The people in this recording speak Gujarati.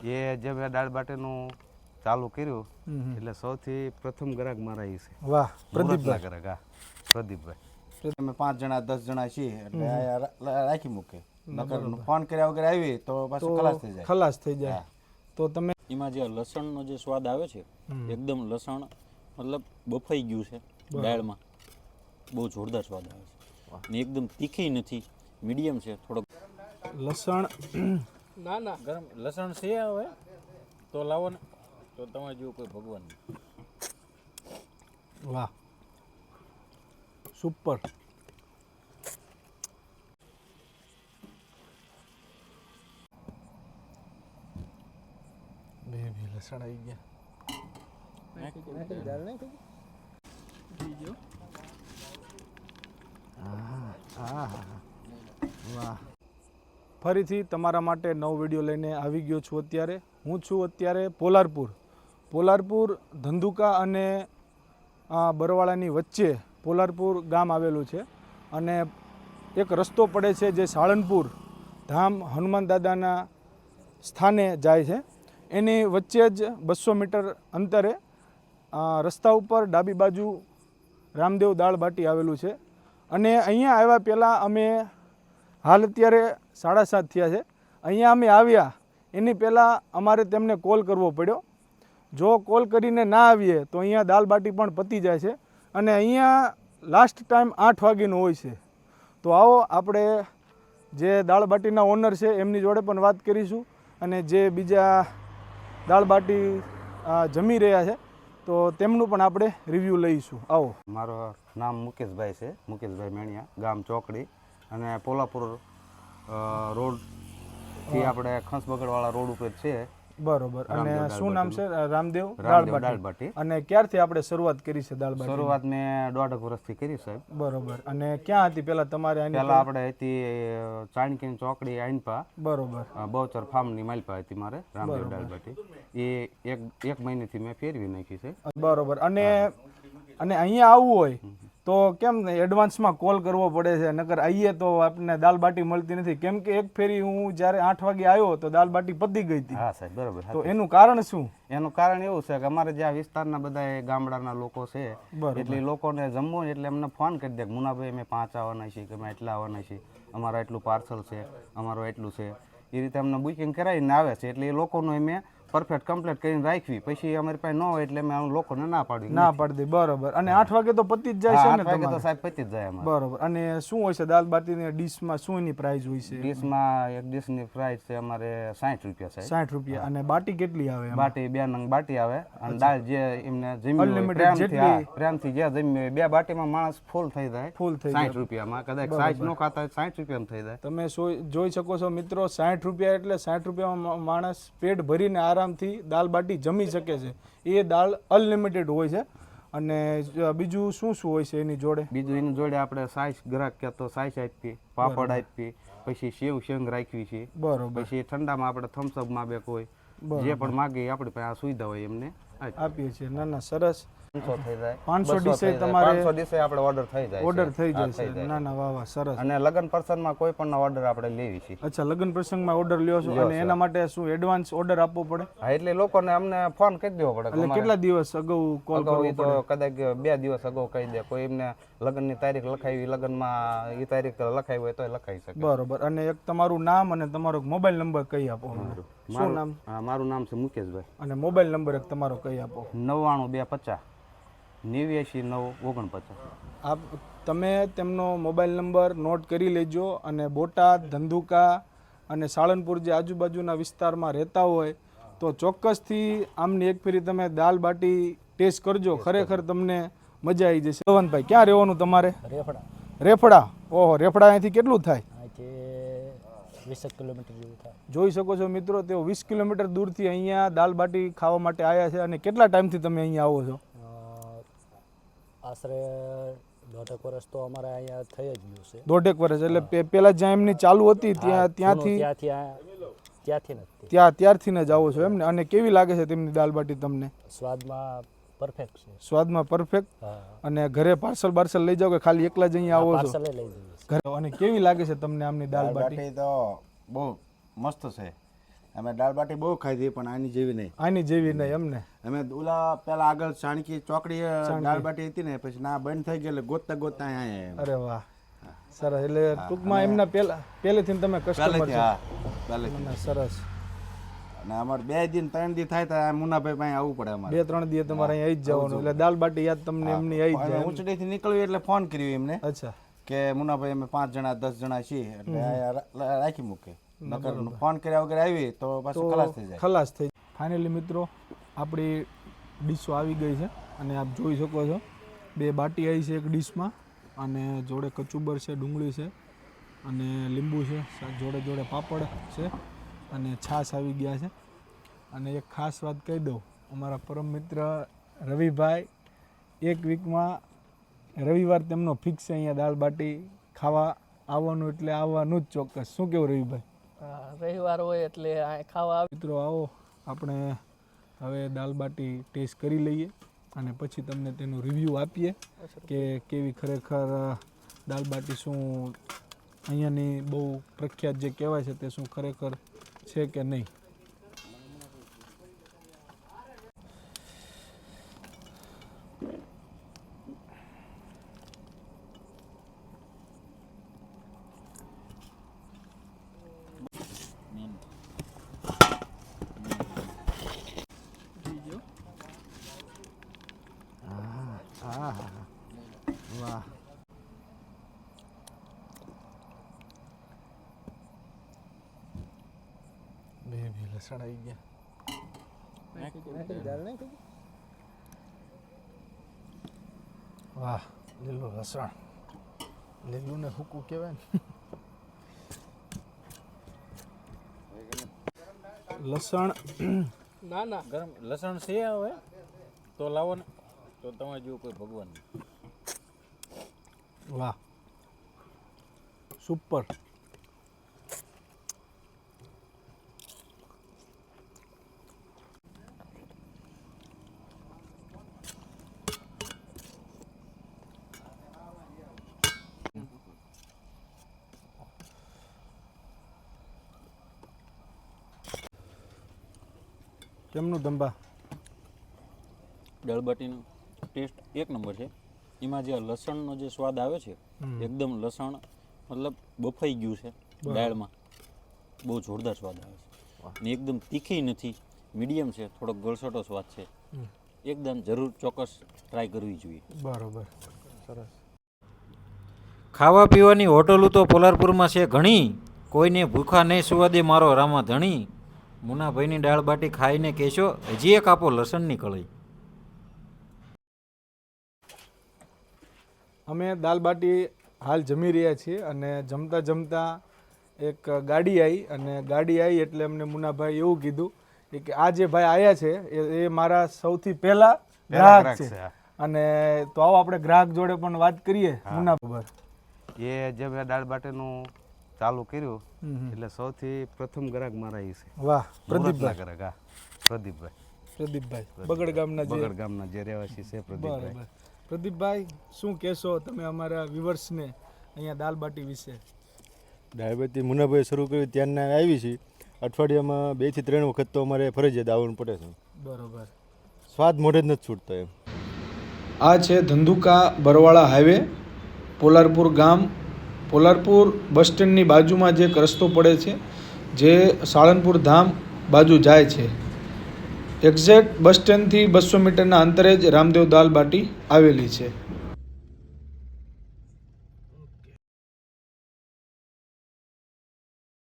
એ જે મેં દાળ બાટીનું ચાલુ કર્યું એટલે સૌથી પ્રથમ ગ્રાહક મારા એ છે. વાહ, પ્રદીપભાઈ ગ્રાહક. હા, પ્રદીપભાઈ. અમે 5 જણા 10 જણા છીએ એટલે આ રાખી મૂકે. નકર ફોન કર્યા વગર આવી તો પાછું ખલાસ થઈ જાય. ખલાસ થઈ જાય. તો તમે એમાં જે લસણનો જે સ્વાદ આવે છે એકદમ લસણ મતલબ બફાઈ ગયું છે દાળમાં, બહુ જોરદાર સ્વાદ આવે છે ને એકદમ તીખી નથી, મીડિયમ છે. થોડોક લસણ ના ના ગરમ લસણ છે હવે તો લાવો ને, તો તમારે જેવું કોઈ ભગવાન નહીં. વાહ, સુપર. બે લસણ આવી ગયા. વાહ. ફરીથી તમારા માટે નવો વિડીયો લઈને આવી ગયો છું. અત્યારે હું છું પોલારપુર ધંધુકા અને બરવાળાની વચ્ચે પોલારપુર ગામ આવેલું છે અને એક રસ્તો પડે છે જે સાળંગપુર ધામ હનુમાન દાદાના સ્થાને જાય છે. એની વચ્ચે જ 200 મીટર અંતરે રસ્તા ઉપર ડાબી બાજુ રામદેવ દાળ બાટી આવેલું છે. અને અહીંયા આવ્યા પહેલાં અમે હાલ અત્યારે 7:30 થયા છે. અહીંયા અમે આવ્યા એની પહેલાં અમારે તેમને કોલ કરવો પડ્યો. જો કોલ કરીને ના આવીએ તો અહીંયા દાળ બાટી પણ પતી જાય છે અને અહીંયા લાસ્ટ ટાઈમ 8 વાગ્યાનું હોય છે. તો આવો આપણે જે દાળ બાટીના ઓનર છે એમની જોડે પણ વાત કરીશું અને જે બીજા દાળ બાટી જમી રહ્યા છે તો તેમનું પણ આપણે રિવ્યૂ લઈશું. આવો. મારું નામ મુકેશભાઈ છે, મુકેશભાઈ મેણિયા, ગામ ચોકડી અને પોલાપુર રોડથી આપણે ખંસબગડવાળા રોડ ઉપર છે. બરોબર. અને શું નામ છે? રામદેવ દાળ દાળ બાટી. અને ક્યારથી આપણે શરૂઆત કરી છે દાળ બાટી? શરૂઆત મેં 1.5 વર્ષથી કરી સાહેબ. બરોબર. અને ક્યાં હતી પેલા તમારે? પહેલા આપણે હતી ચાણકી ચોકડી આઈનપા. બરોબર. બહુચર ફાર્મની માલપા હતી મારે રામદેવ દાળ બાટી. એ એક મહિનેથી મેં ફેરવી નાખી છે. બરોબર. અને અહીંયા આવવું હોય તો કેમ એડવાન્સમાં કોલ કરવો પડે છે? નકર આવીએ તો આપણને દાળ બાટી મળતી નથી. કેમ કે એક ફેરી હું જ્યારે 8 વાગે આવ્યો તો દાળ બાટી પતી ગઈ હતી. હા સાહેબ, બરોબર. તો એનું કારણ શું? એનું કારણ એવું છે કે અમારે જે આ વિસ્તારના બધા ગામડાના લોકો છે એટલે લોકોને જમવું હોય એટલે એમને ફોન કરી દે કે મુનાભાઈ અમે 5 આવવાના છીએ કે અમે એટલા આવવાના છીએ, અમારા એટલું પાર્સલ છે, અમારું એટલું છે. એ રીતે અમને બુકિંગ કરાવીને આવે છે એટલે એ લોકોનું અમે પરફેક્ટ કમ્પ્લીટ કરીને રાખવી. પછી અમારી પાસે ન હોય એટલે અમે લોકોને ના પાડી. બરોબર. અને 8 વાગે તો પતી જ જાય છે ને? 8 વાગે તો સાહેબ પતી જ જાય અમારે. બરોબર. અને શું હોય છે દાળ બાટીની ડીશમાં? શું એની પ્રાઇસ હોય છે? ડીશમાં એક ડીશની પ્રાઇસ છે અમારે 60 રૂપિયા સાહેબ. 60 રૂપિયા. અને બાટી કેટલી આવે? બાટી 2 નંગ બાટી આવે અને દાળ જે એમને જમી પ્રેમથી જે જમી 2 બાટીમાં માણસ ફૂલ થઈ જાય. 60 રૂપિયામાં. કદાચ 60 નો ખાતા 60 રૂપિયામાં થઈ જાય. તમે જોઈ શકો છો મિત્રો, 60 રૂપિયા એટલે 60 રૂપિયામાં માણસ પેટ ભરીને આરામથી દાળ બાટી જમી શકે છે. એ દાળ અનલિમિટેડ હોય છે. અને બીજું શું હોય છે એની જોડે? બીજું એની જોડે આપણે સાઈઝ ગ્રાહક કે તો સાઈઝ આપી, પાપડ આપી, પછી સેવ શેંગ રાખવી છે. બરોબર. પછી ઠંડામાં આપણે થમ્સઅપ માં બે કોઈ જે પણ માગે આપણી પાસે આ સુવિધા હોય એમને આપીએ છીએ. ના સરસ. 500 થઈ જાય. 500 ડીશે તમારે 500 ડીશે આપણે ઓર્ડર થઈ જાય. ઓર્ડર થઈ જશે. ના વાહ સરસ. અને લગ્ન પ્રસંગમાં કોઈ પણ ઓર્ડર આપણે લેવી છે. અચ્છા, લગ્ન પ્રસંગમાં ઓર્ડર લ્યો છો અને એના માટે શું એડવાન્સ ઓર્ડર આપવો પડે? હા, એટલે લોકોને અમને ફોન કરી દેવો પડે. એટલે કેટલા દિવસ અગાઉ કોલ કરવો પડે? તો કદાચ 2 દિવસ અગાઉ કહી દે. કોઈ એમને લગ્નની તારીખ લખાવી, લગ્નમાં એ તારીખ લખાવી હોય તો લખાઈ શકે. બરોબર. અને એક તમારું નામ અને તમારો મોબાઈલ નંબર કહી આપો. શું નામ? મારું નામ છે મુકેશભાઈ. અને મોબાઈલ નંબર એક તમારો કહી આપો. 99250 8949. તમે તેમનો મોબાઈલ નંબર નોટ કરી લેજો. અને બોટાદ, ધંધુકા અને સાળંગપુર જે આજુબાજુના વિસ્તારમાં રહેતા હોય તો ચોક્કસથી આમની એક ફેરી તમે દાળ બાટી ટેસ્ટ કરજો. ખરેખર તમને મજા આવી જશે. ભગવાનભાઈ, ક્યાં રહેવાનું તમારે? રેફડા. ઓહો, રેફડા અહીંથી કેટલું થાય? 20 કિલોમીટર જેવું થાય. જોઈ શકો છો મિત્રો, તેઓ 20 કિલોમીટર દૂરથી અહીંયા દાળ બાટી ખાવા માટે આવ્યા છે. અને કેટલા ટાઈમથી તમે અહીંયા આવો છો? આશરે 1.5 વર્ષ તો અમારે અહીંયા થઈ જ ગયું છે. 1.5 વર્ષ. એટલે પેલા જ્યાં એમની ચાલુ હતી ત્યાંથી ત્યારથી જ આવો છો એમ ને? અને કેવી લાગે છે તેમની દાળ બાટી તમને? સ્વાદમાં પરફેક્ટ છે. સ્વાદમાં પરફેક્ટ. અને ઘરે પાર્સલ લઈ જાઓ કે ખાલી એકલા જ અહીંયા આવો છો? પાર્સલ લઈ જઈએ ઘરે. અને કેવી લાગે છે તમને આમની દાળ બાટી? તો બહુ મસ્ત છે. અમે દાળ બાટી બહુ ખાધી પણ આની જેવી નહીં. આની જેવી નહીં એમને. અમે ઓલા પેલા આગળ ચાણકી ચોકડી દાળ બાટી હતી ને પછી ના બંધ થઈ ગઈ એટલે ગોતતા ગોતતા અહીંયા આવ્યા. અરે વાહ, સરસ. એટલે ટૂંકમાં એમના પહેલેથી તમે કસ્ટમર પહેલેથી, છો. હા પહેલેથી. ના, સરસ. અને અમારે 2 દિન 3 દિન થાય તો આ મુનાભાઈ પાસે આવવું પડે અમારે. 2-3 દિવસ તમારે અહીં આવી જ જવાનું. એટલે દાલ બાટી યાદ તમને એમની આવી જ જાય. ઊંચડીથી નીકળ્યું એટલે ફોન કર્યો એમને અચ્છા. કે મુનાભાઈ અમે 5 જણા 10 જણા છીએ એટલે અહીંયા રાખી મૂકે. નકર ફોન કર્યા વગર આવી તો પાછું ખલાસ થઈ જાય. ખલાસ થઈ જાય. ફાઇનલી મિત્રો આપણી ડીશો આવી ગઈ છે અને આપ જોઈ શકો છો 2 બાટી આવી છે એક ડીશમાં અને જોડે કચુંબર છે, ડુંગળી છે અને લીંબુ છે, જોડે જોડે પાપડ છે અને છાશ આવી ગયા છે. અને એક ખાસ વાત કહી દઉં, અમારા પરમ મિત્ર રવિભાઈ એક વીકમાં રવિવાર તેમનો ફિક્સ છે અહીંયા દાળ બાટી ખાવા આવવાનું, એટલે આવવાનું જ ચોક્કસ. શું કેવું રવિભાઈ? રવિવાર હોય એટલે ખાવા મિત્રો આવો આપણે હવે દાલ બાટી ટેસ્ટ કરી લઈએ અને પછી તમને તેનું રિવ્યૂ આપીએ કે કેવી ખરેખર દાલ બાટી, શું અહીંયાની બહુ પ્રખ્યાત જે કહેવાય છે તે શું ખરેખર છે કે નહીં. વાહ, બે લસણ આવી ગયા. વાહ, લીલું લસણ, લીલું ને હૂકું કહેવાય ને. લસણ ના ના ગરમ લસણ છે હવે તો લાવો ને, તો તમારે જેવું કોઈ ભગવાન નહીં. વાહ, સુપર. કેમનું ધંબા? દાળ બાટીનો ટેસ્ટ એક નંબર છે. એમાં જે લસણનો જે સ્વાદ આવે છે એકદમ લસણ મતલબ બફાઈ ગયું છે દાળમાં, બહુ જોરદાર સ્વાદ આવે છે ને એકદમ તીખી નથી, મીડિયમ છે, થોડોક ગળસટો સ્વાદ છે. એકદમ જરૂર ચોક્કસ ટ્રાય કરવી જોઈએ. બરોબર, સરસ. ખાવા પીવાની હોટલો તો પોલારપુરમાં છે ઘણી, કોઈને ભૂખા નહીં સુવા દે મારો રામા ધણી. મુનાભાઈની દાળ બાટી ખાઈને કહેશો હજી એક આપો લસણની કળી. અમે દાલ બાટી હાલ જમી રહ્યા છીએ અને જમતા જમતા એક ગાડી આવી એટલે અમને મુનાભાઈ એવું કીધું કે આ જે ભાઈ આવ્યા છે એ મારા સૌથી પહેલા ગ્રાહક છે. અને તો આવો આપણે ગ્રાહક જોડે પણ વાત કરીએ. મુનાભાઈ, એ જે મેં દાળ બાટીનું ચાલુ કર્યું એટલે સૌથી પ્રથમ ગ્રાહક મારા એ છે. વાહ, પ્રદીપભાઈ ગ્રાહક. હા, પ્રદીપભાઈ બગડ ગામના જે બગડ ગામના જે રહેવાસી છે પ્રદીપભાઈ. બરાબર. પ્રદીપભાઈ, શું કહેશો તમે અમારા વ્યુઅર્સને અહીંયા દાલ બાટી વિશે? દાળ બાટી મુનાભાઈ શરૂ કર્યું ત્યારના આવી છે. અઠવાડિયામાં 2 થી 3 વખત તો અમારે ફરજિયાત આવવું પડે છે. બરોબર. સ્વાદ મોઢે જ નથી છૂટતો એમ. આ છે ધંધુકા બરવાળા હાઈવે, પોલારપુર ગામ. પોલારપુર બસ સ્ટેન્ડની બાજુમાં જે એક રસ્તો પડે છે જે સાળંગપુર ધામ બાજુ જાય છે. એક્ઝેક્ટ બસ સ્ટેન્ડથી 200 મીટરના અંતરે જ રામદેવ દાલ બાટી આવેલી છે.